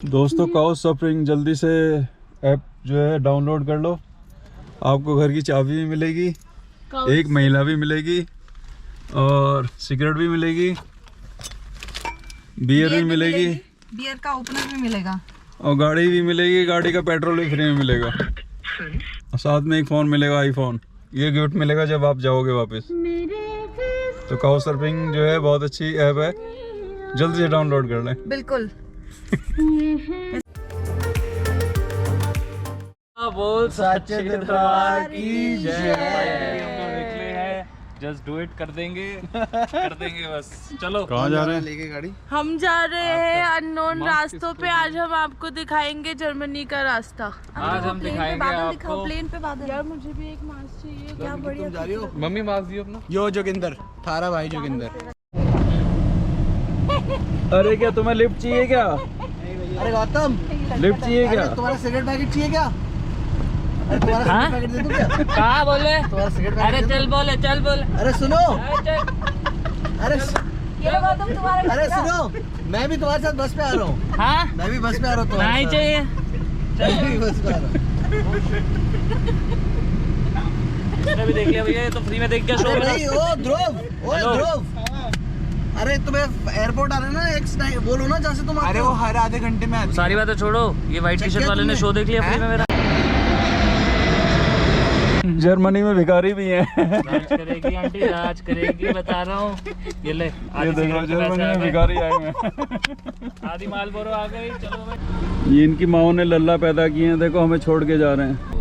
दोस्तों couch surfing जल्दी से ऐप जो है डाउनलोड कर लो। आपको घर की चाबी भी मिलेगी, एक महिला भी मिलेगी और सिगरेट भी मिलेगी, बियर भी मिलेगी, बियर का ओपनर भी मिलेगा और गाड़ी भी मिलेगी। गाड़ी का पेट्रोल भी फ्री में मिलेगा और साथ में एक फ़ोन मिलेगा, आईफोन। ये गिफ्ट मिलेगा जब आप जाओगे वापस। तो काउच सर्फिंग जो है बहुत अच्छी ऐप है, जल्दी से डाउनलोड कर लें। बिल्कुल। बोल सच्चे दरबार की जय। जस्ट डू इट कर देंगे बस। चलो कहाँ जा रहे हैं? लेके गाड़ी हम जा रहे हैं अननोन रास्तों पे। आज हम आपको दिखाएंगे जर्मनी का रास्ता। आज हम दिखाएंगे आपको। प्लेन पे बादल। यार मुझे भी एक मास्क चाहिए। क्या तुम जा रही हो? मम्मी मास्क दियो अपना। यो जोगिंदर, थारा भाई जोगिंदर। अरे क्या तुम्हें लिफ्ट चाहिए क्या? अरे गौतम, लिफ्ट चाहिए क्या? तुम्हारा सिगरेट पैकेट चाहिए क्या? अरे तुम्हारा सिगरेट पैकेट दे दूं क्या? कहाँ बोले? तुम्हारा सिगरेट अरे पैकेट चल बोले, चल बोले। अरे सुनो, अरे तुम्हारे सुनो, मैं भी तुम्हारे साथ बस पे आ रहा हूँ। हाँ मैं भी बस पे आ रहा हूँ। नहीं चाहिए। मैं भी बस पे आ रहा हूँ। इसने भी देख लिया भैया, ये तो फ्री में देख के शो अरे में। भाई, ओ ध्रुव, अरे तुम्हें एयरपोर्ट आना है ना, एक बोलो ना जहाँ से तुम आते हो। वो हर आधे घंटे में आती है। सारी बातें छोड़ो, ये व्हाइट टी शर्ट वाले ने शो देख लिया फ्री में मेरा। जर्मनी में भिखारी भी हैं। राज करेगी आंटी, राज करेगी, बता रहा हूँ। ये ले, ये देखो जर्मनी में भिखारी आए हैं। आधी माल बोरो आ गई। चलो भाई, ये इनकी माओ ने लल्ला पैदा किए हैं, देखो हमें छोड़ के जा रहे हैं।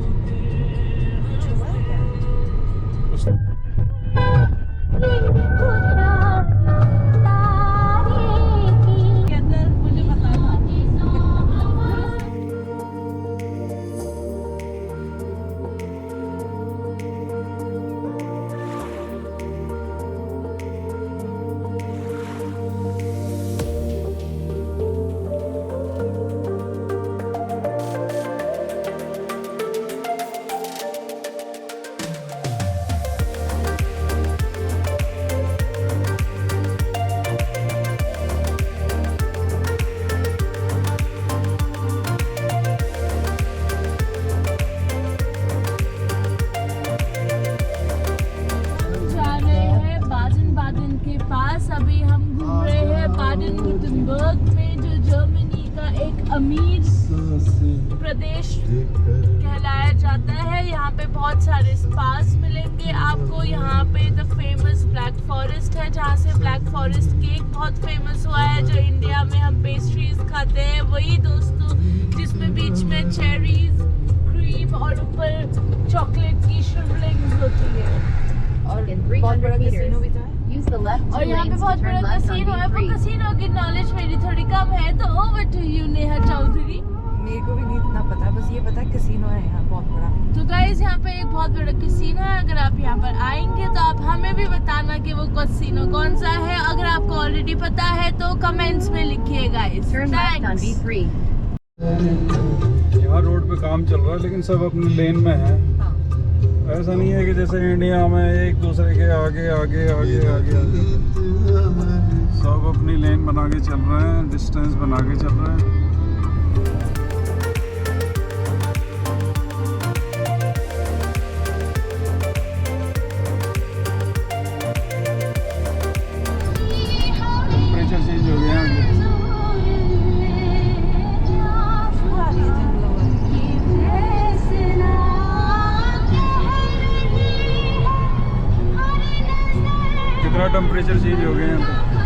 अभी हम घूम रहे हैं बाडेन-वुर्टेंबर्ग में, जो जर्मनी का एक अमीर प्रदेश कहलाया जाता है। यहाँ पे बहुत सारे स्पास मिलेंगे आपको। यहाँ पे द फेमस ब्लैक फॉरेस्ट है, जहाँ से ब्लैक फॉरेस्ट केक बहुत फेमस हुआ है, जो इंडिया में हम पेस्ट्रीज खाते हैं वही दोस्तों, जिसमें बीच में चेरीज, क्रीम और ऊपर चॉकलेट की श्रिवलिंग्स होती है। और बहुत बड़ा कैसीनो भी था। और यहाँ पे बहुत बड़ा कैसीनो है। वो कैसीनो की नॉलेज मेरी थोड़ी कम है, तो over to you Neha Chaudhary. मेरे को भी नहीं इतना पता, बस ये पता है कैसीनो है यहाँ बहुत बड़ा। तो गाइस यहाँ पे एक बहुत बड़ा कैसीनो है। अगर आप यहाँ पर आएंगे तो आप हमें भी बताना कि वो कैसीनो कौन सा है। अगर आपको ऑलरेडी पता है तो कमेंट्स में लिखिए गाइस। यहाँ रोड पे काम चल रहा है, लेकिन सब अपने लेन में है। ऐसा नहीं है कि जैसे इंडिया में एक दूसरे के आगे आगे आगे आगे सब अपनी लेन बना के चल रहे हैं, डिस्टेंस बना के चल रहे हैं। टेम्परेचर चेंज हो गया है। कितना टेम्परेचर चेंज हो गया है।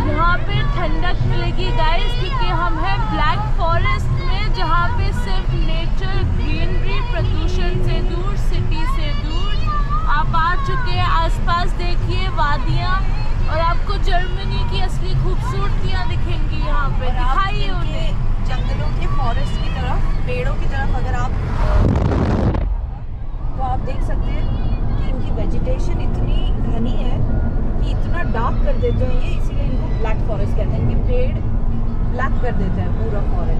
यहाँ पे ठंडक मिलेगी गाइस, क्योंकि हम हैं ब्लैक फॉरेस्ट में, जहाँ पे सिर्फ नेचर, ग्रीनरी, प्रदूषण से दूर, सिटी से दूर। आप आ चुके हैं, आसपास देखिए वादियाँ, और आपको जर्मनी की असली खूबसूरतियाँ दिखेंगी यहाँ पे। दिखाइए उन्हें। जंगलों के फॉरेस्ट की तरफ, पेड़ों की तरफ अगर आप तो आप देख सकते हैं कि इनकी वेजिटेशन इतनी घनी है कि इतना डार्क कर देते हैं ये, इसीलिए इनको ब्लैक फॉरेस्ट कहते हैं। इनके पेड़ ब्लैक कर देते हैं पूरा फॉरेस्ट।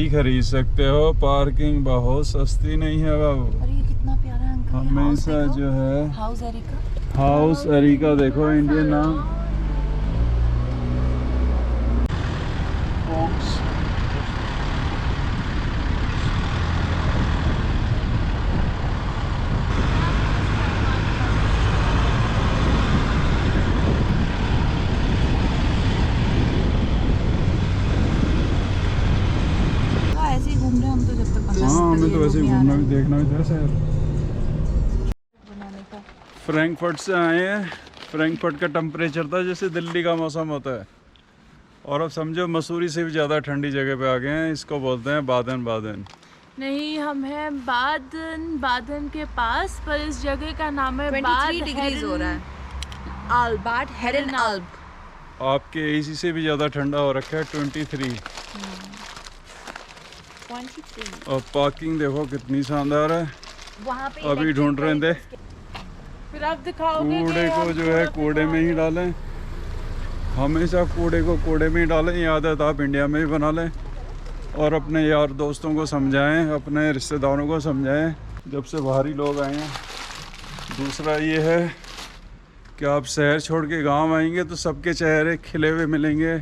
गाड़ी खरीद सकते हो, पार्किंग बहुत सस्ती नहीं है बाबू। और ये कितना प्यारा अंकल है, हमेशा जो है हाउस एरिका। हाउस एरिका देखो, इंडियन नाम। ऐसे ही घूम रहे हैं हम तो जब तक 15 हाँ, हमें तक तो ये वैसे ही लोग नहीं आ घूमना रहे भी देखना भी था शहर। बनाने का। फ्रैंकफर्ट से आए हैं। फ्रैंकफर्ट का टेम्परेचर था जैसे दिल्ली का मौसम होता है, और अब समझो मसूरी से भी ज़्यादा ठंडी जगह पे आ गए हैं। इसको बोलते हैं बादन। बादन नहीं, हम हैं बादन के पास, पर इस जगह का नाम है 23 डिग्रीज हो रहा है। आल्प, बाड हेरन आल्प। आपके एसी से भी ज़्यादा ठंडा हो रखा है, 23। और पार्किंग देखो कितनी शानदार है। वहाँ पे अभी ढूंढ रहे थे, फिर आप दिखाओगे कूड़े कि को हम जो है पूरा कूड़े में ही डालें। हमेशा कूड़े को कूड़े में ही डालें, ये आदत आप इंडिया में भी बना लें। और अपने यार दोस्तों को समझाएं, अपने रिश्तेदारों को समझाएं जब से बाहरी लोग आए हैं। दूसरा ये है कि आप शहर छोड़ के गांव आएंगे तो सबके चेहरे खिले हुए मिलेंगे,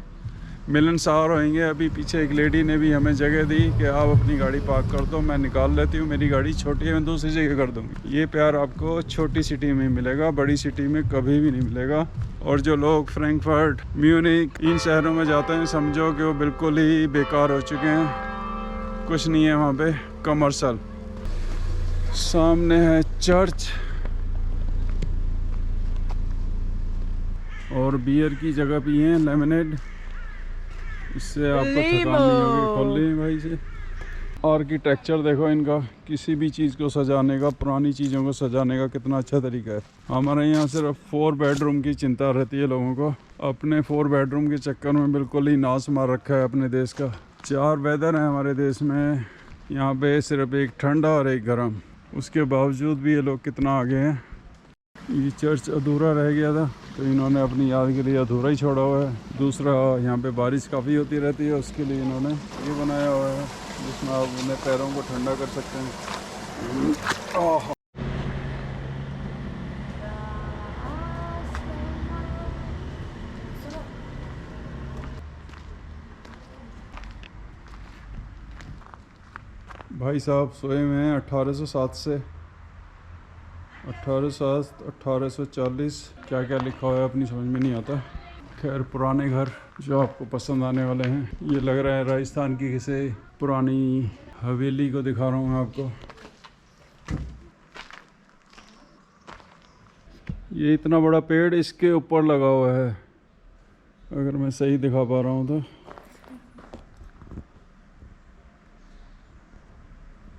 मिलनसार होंगे। अभी पीछे एक लेडी ने भी हमें जगह दी कि आप अपनी गाड़ी पार्क कर दो, मैं निकाल लेती हूँ, मेरी गाड़ी छोटी है, मैं दूसरी जगह कर दूँगी। ये प्यार आपको छोटी सिटी में मिलेगा, बड़ी सिटी में कभी भी नहीं मिलेगा। और जो लोग फ्रैंकफर्ट, म्यूनिक, इन शहरों में जाते हैं, समझो कि वो बिल्कुल ही बेकार हो चुके हैं। कुछ नहीं है वहाँ पे, कमर्शियल। सामने है चर्च और बियर की जगह भी है, लेमनेड। इससे आपको थकान नहीं होगी। खोल ली भाई से। आर्किटेक्चर देखो इनका, किसी भी चीज़ को सजाने का, पुरानी चीज़ों को सजाने का कितना अच्छा तरीका है। हमारे यहाँ सिर्फ 4 बेडरूम की चिंता रहती है लोगों को। अपने 4 बेडरूम के चक्कर में बिल्कुल ही नाश मार रखा है अपने देश का। 4 वेदर है हमारे देश में, यहाँ पे सिर्फ एक ठंडा और एक गर्म। उसके बावजूद भी ये लोग कितना आगे हैं। ये चर्च अधूरा रह गया था तो इन्होंने अपनी याद के लिए अधूरा ही छोड़ा हुआ है। दूसरा, यहाँ पे बारिश काफ़ी होती रहती है, उसके लिए इन्होंने ये बनाया हुआ है जिसमें आप अपने पैरों को ठंडा कर सकते हैं। ओह, भाई साहब सोए हुए हैं 1807 से 1807, 1840, क्या क्या लिखा हुआ है अपनी समझ में नहीं आता। खैर, पुराने घर जो आपको पसंद आने वाले हैं। ये लग रहा है राजस्थान की किसी पुरानी हवेली को दिखा रहा हूँ मैं आपको। ये इतना बड़ा पेड़ इसके ऊपर लगा हुआ है, अगर मैं सही दिखा पा रहा हूँ तो।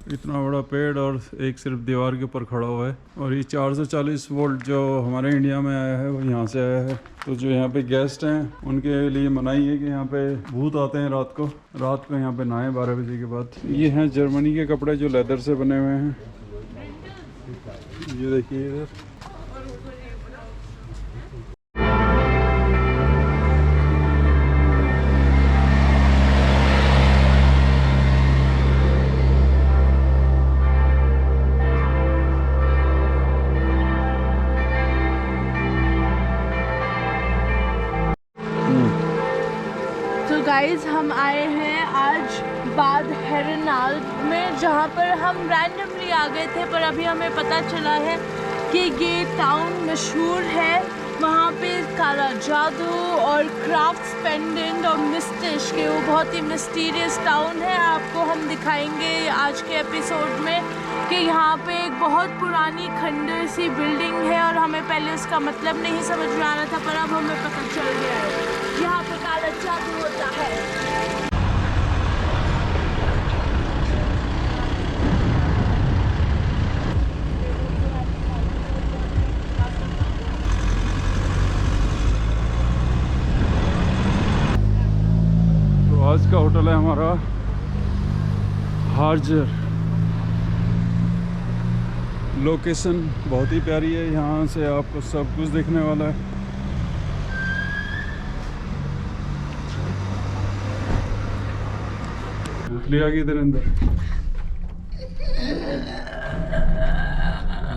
इतना बड़ा पेड़ और एक सिर्फ दीवार के ऊपर खड़ा हुआ है। और ये 440 वोल्ट जो हमारे इंडिया में आया है वो यहाँ से आया है। तो जो यहाँ पे गेस्ट हैं उनके लिए मनाही है कि यहाँ पे भूत आते हैं रात को यहाँ पे नहाएं 12 बजे के बाद। ये हैं जर्मनी के कपड़े जो लेदर से बने हुए हैं। ये देखिए इधर। गाइस, हम आए हैं आज बाद हेरनाल में, जहाँ पर हम रैंडमली आ गए थे, पर अभी हमें पता चला है कि ये टाउन मशहूर है। वहाँ पे काला जादू और क्राफ्ट्स पेंडेंट और मिस्टिश के वो बहुत ही मिस्टीरियस टाउन है। आपको हम दिखाएंगे आज के एपिसोड में कि यहाँ पे एक बहुत पुरानी खंडर सी बिल्डिंग है और हमें पहले उसका मतलब नहीं समझ में आ रहा था, पर अब हमें पता चल गया है यहाँ पे काला जादू होता है। तो आज का होटल है हमारा हार्जर। लोकेशन बहुत ही प्यारी है, यहाँ से आपको सब कुछ दिखने वाला है। ले आ गई इधर अंदर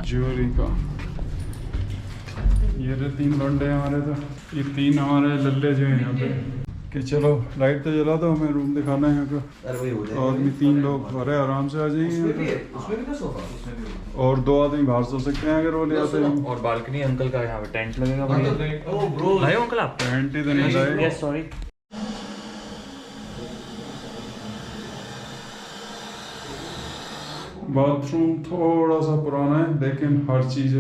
ज्वेलरी का। ये रहे 3 लौंडे हमारे, तो ये 3 हमारे लल्ले जो हैं यहाँ पे कि चलो लाइट तो जला दो, हमें रूम दिखाना है यहाँ का। आदमी 3 लोग अरे आराम से आ जाएंगे यहाँ पे। और 2 आदमी बाहर सो सकते हैं अगर वो ले आते हैं। और बालकनी अंकल का यहाँ पे टेंट लगेगा बढ़िया। लाए हो अंकल आप? टेंट ही तो नहीं लाए। Yes sorry. बाथरूम थोड़ा सा पुराना है लेकिन हर चीज़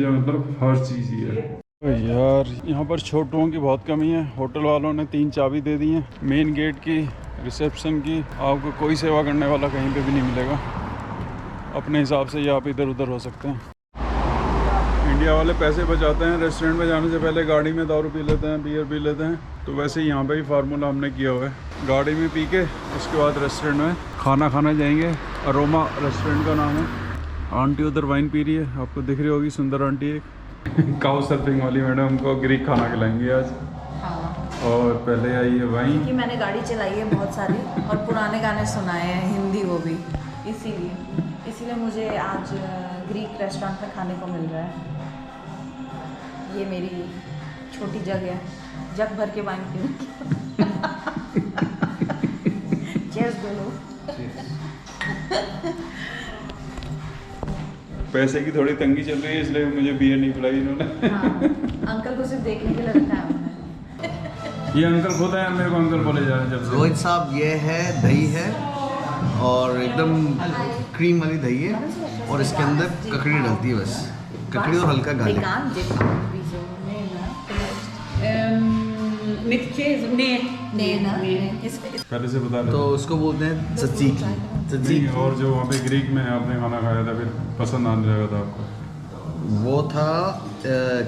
है, मतलब हर चीज़ ही है। यार यहाँ पर छोटुओं की बहुत कमी है। होटल वालों ने 3 चाबी दे दी हैं, मेन गेट की, रिसेप्शन की। आपको कोई सेवा करने वाला कहीं पे भी नहीं मिलेगा। अपने हिसाब से ये आप इधर उधर हो सकते हैं। इंडिया वाले पैसे बचाते हैं, रेस्टोरेंट में जाने से पहले गाड़ी में दारू पी लेते हैं, बियर पी लेते हैं। तो वैसे ही यहाँ पे भी फार्मूला हमने किया हुआ है। गाड़ी में पी के उसके बाद रेस्टोरेंट में खाना खाने जाएंगे। अरोमा रेस्टोरेंट का नाम है। आंटी उधर वाइन पी रही है, आपको दिख रही होगी, सुंदर आंटी एक। काउ सर्फिंग वाली मैडम को ग्रीक खाना खिलाएंगे आज। हाँ। और पहले आई है वाइन। कि मैंने गाड़ी चलाई है बहुत सारी और पुराने गाने सुनाए हैं, हिंदी वो भी, इसीलिए मुझे आज ग्रीक रेस्टोरेंट में खाने को मिल रहा है। ये मेरी छोटी जग है, जग भर के वाइन पीऊंगी। चीयर्स बोलो। पैसे की थोड़ी तंगी चल रही है इसलिए मुझे बियर नहीं पिलाई इन्होंने। हाँ, अंकल को सिर्फ देखने के लिए रखा है उन्होंने। ये अंकल खुद है, मेरे को अंकल बोले जा रहे हैं जब से। रोहित साहब ये है दही है और एकदम क्रीम वाली दही है और इसके अंदर ककड़ी डलती है, बस ककड़ी और हल्का garlic. Vegan dip wieso? Nee. पहले से बता रहे तो उसको बोलते हैं tzatziki। नहीं, और जो वहाँ पे ग्रीक में आपने खाना खाया था फिर पसंद आने लगा था आपको, वो था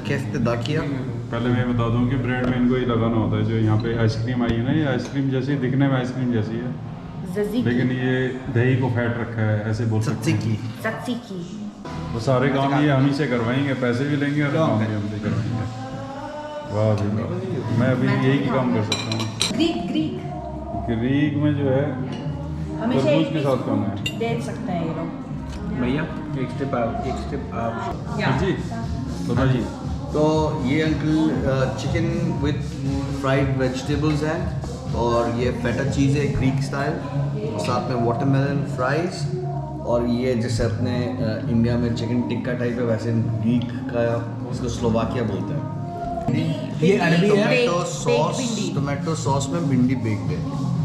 केफ्ते दाकिया। पहले मैं बता दूं कि ब्रेड में इनको ही लगाना होता है। जो यहाँ पे आइसक्रीम आई है ना, ये आइसक्रीम जैसी दिखने में आइसक्रीम जैसी है, लेकिन ये दही को फैट रखा है, ऐसे बोल सकते हैं। Tzatziki. वो सारे काम ये हम ही से करवाएंगे, पैसे भी लेंगे और काम भी हमसे करवाएंगे। वाह जी वाह, मैं अभी यही काम कर सकता हूँ। ग्रीक में जो है हमेशा तरबूज एक के साथ खाना है। देख सकते हैं ये लोग। भैया एक स्टेप आप जी बताइए। तो ये uncle chicken with fried vegetables है और ये फेटा चीज़ है ग्रीक स्टाइल, साथ में वाटरमेलन फ्राइज, और ये जैसे अपने इंडिया में चिकन टिक्का टाइप है वैसे ग्रीक का इसको स्लोवाकिया बोलते हैं। ये अरबी है। टोमेटो सॉस में भिंडी बेक्ड है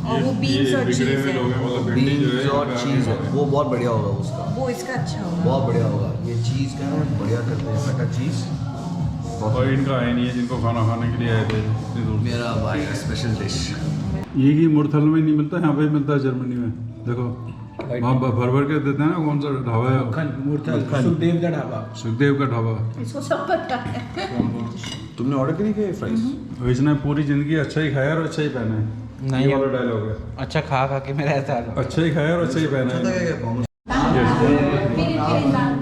और वो बीन्स और चीज़ है। मतलब बीन्स और चीज़ है, वो बहुत बढ़िया होगा उसका, वो इसका अच्छा होगा। बहुत बढ़िया होगा। ये चीज़ का है, बढ़िया करते हैं फेटा चीज़। और इनका है नहीं है जिनको खाना खाने के लिए आए थे इतनी दूर से। मेरा भाई का स्पेशल डिश। ये की मुरथल में नहीं मिलता, यहाँ पे मिलता है जर्मनी में। देखो वहाँ भर भर के देते हैं ना। कौन सा ढाबा है? सुखदेव का ढाबा। इसको सब पता है। तुमने ऑर्डर नहीं किया फ्राइज? इसने पूरी जिंदगी अच्छा ही खाया और अच्छा ही पहना है। नहीं, ये वाला डायलॉग है। अच्छा खा के मेरा ऐसा हाल। अच्छा ही खाया और अच्छा ही पहना है।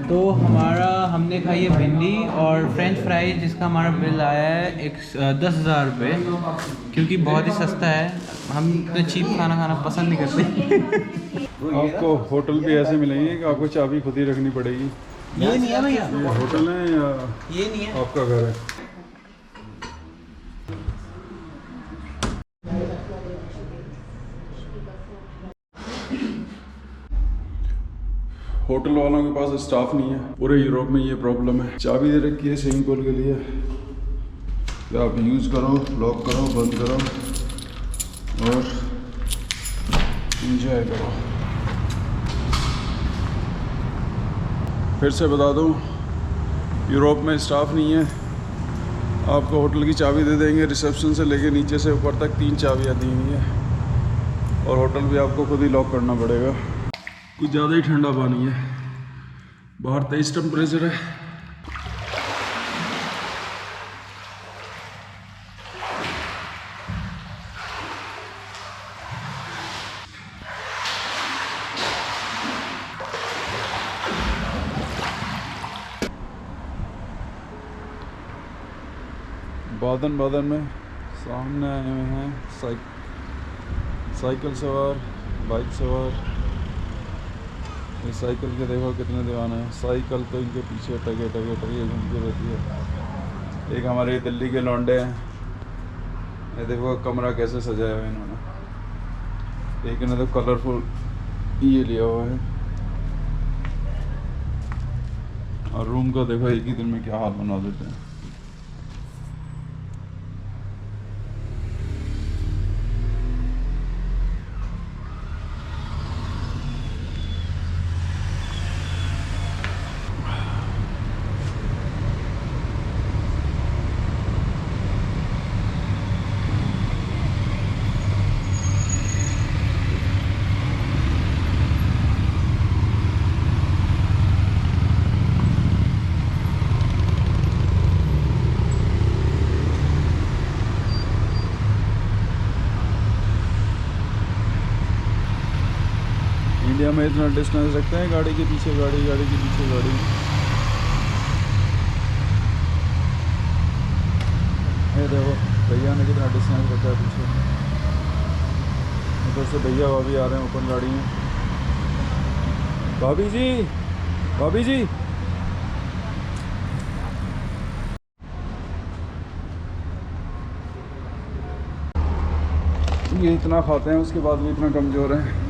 तो हमने खाई है भिंडी और फ्रेंच फ्राई, जिसका हमारा बिल आया है 10,000 रुपये, क्योंकि बहुत ही सस्ता है। हम इतना चीप खाना पसंद नहीं करते। आपको होटल भी ऐसे मिलेंगे कि आपको चाबी खुद ही रखनी पड़ेगी। ये नहीं है भैया, ये होटल है या ये नहीं है। आपका घर है? होटल वालों के पास स्टाफ नहीं है। पूरे यूरोप में ये प्रॉब्लम है। चाबी दे रखी है स्विमिंग पूल के लिए कि आप यूज़ करो, लॉक करो, बंद करो और इंजॉय करो। फिर से बता दूं, यूरोप में स्टाफ नहीं है। आपको होटल की चाबी दे देंगे, रिसेप्शन से लेके नीचे से ऊपर तक 3 चाबियाँ दी हुई हैं और होटल भी आपको खुद ही लॉक करना पड़ेगा। कुछ ज़्यादा ही ठंडा पानी है, बाहर 23 टेम्परेचर है। बादन बादन में सामने आए हुए हैं साइकिल सवार बाइक सवार, ये साइकिल के देखो कितने दीवाने हैं। साइकिल तो इनके पीछे टगे टगे टगे घूमती रहती है। एक हमारे दिल्ली के लौंडे हैं, ये देखो कमरा कैसे सजाया है इन्होंने। एक ने तो कलरफुल ये लिया हुआ है, और रूम का देखो एक ही दिन में क्या हाल बना देते हैं। इंडिया में इतना डिस्टेंस रखते हैं, गाड़ी के पीछे गाड़ी, गाड़ी के पीछे गाड़ी। ये देखो भैया ने कितना डिस्टेंस रखा है पीछे। उधर से भैया भाभी आ रहे हैं ओपन गाड़ी में। भाभी जी, भाभी जी, ये इतना खाते हैं उसके बाद भी इतना कमज़ोर हैं।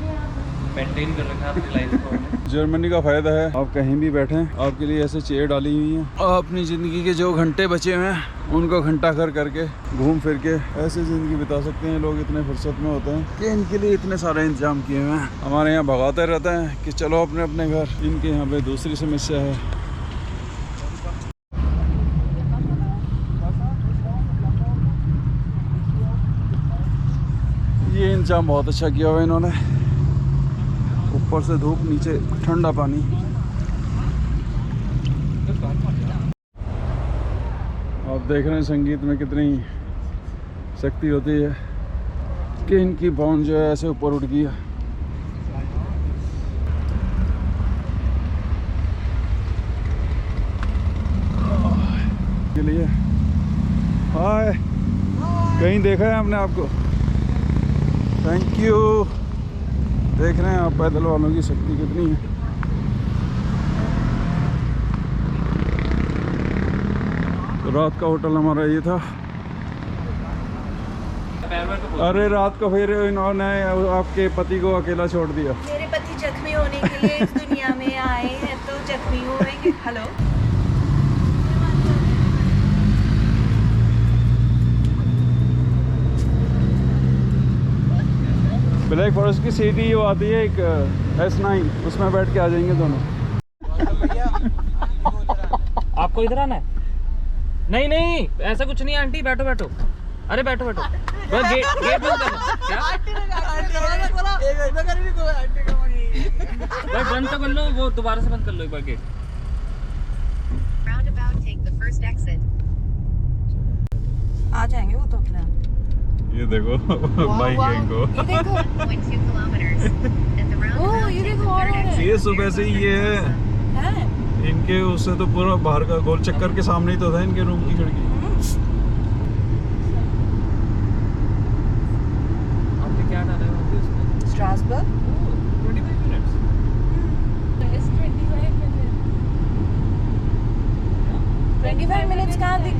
मेंटेन कर रखा है अपनी लाइफ को। जर्मनी का फ़ायदा है, आप कहीं भी बैठें, आपके लिए ऐसे चेयर डाली हुई हैं, और अपनी ज़िंदगी के जो घंटे बचे हुए हैं उनको घंटा कर करके घूम फिर के ऐसे ज़िंदगी बिता सकते हैं। लोग इतने फुर्सत में होते हैं कि इनके लिए इतने सारे इंतजाम किए हुए हैं। हमारे यहाँ भगाते रहते हैं कि चलो अपने अपने घर, इनके यहाँ पे दूसरी समस्या है। ये इंतजाम बहुत अच्छा किया हुआ है इन्होंने, ऊपर से धूप, नीचे ठंडा पानी। आप देख रहे हैं संगीत में कितनी शक्ति होती है कि इनकी बाउंड जो है ऐसे ऊपर उठ गई है। के लिए हाय, कहीं देखा है आपने आपको? Thank you. देख रहे हैं आप पैदल वालों की शक्ति कितनी है। तो रात का होटल हमारा ये था। अरे रात को फिर इन्होंने आपके पति को अकेला छोड़ दिया। मेरे पति जख्मी होने के लिए इस दुनिया में आए हैं तो जख्मी होंगे। हेलो, ब्लैक फॉरेस्ट की सीटी वो आती है एक S9, उसमें बैठ के आ जाएंगे दोनों। आपको इधर आना है? नहीं नहीं, ऐसा कुछ नहीं आंटी, बैठो बैठो। अरे बैठो बैठो, गेट बंद कर लो। क्या भाई, बंद तो कर लो, वो दोबारा से बंद कर लो एक बार गेट। आ जाएंगे वो तो अपने आप। ये देखो बाइक को, ये देखो और ये सुबह से ही ये है इनके, उससे तो पूरा बाहर का गोल चक्कर के सामने ही तो था इनके रूम की खिड़की। आपने क्या डाला है उसमें? Strasbourg 25 minutes. 25 मिनट्स कहाँ दिख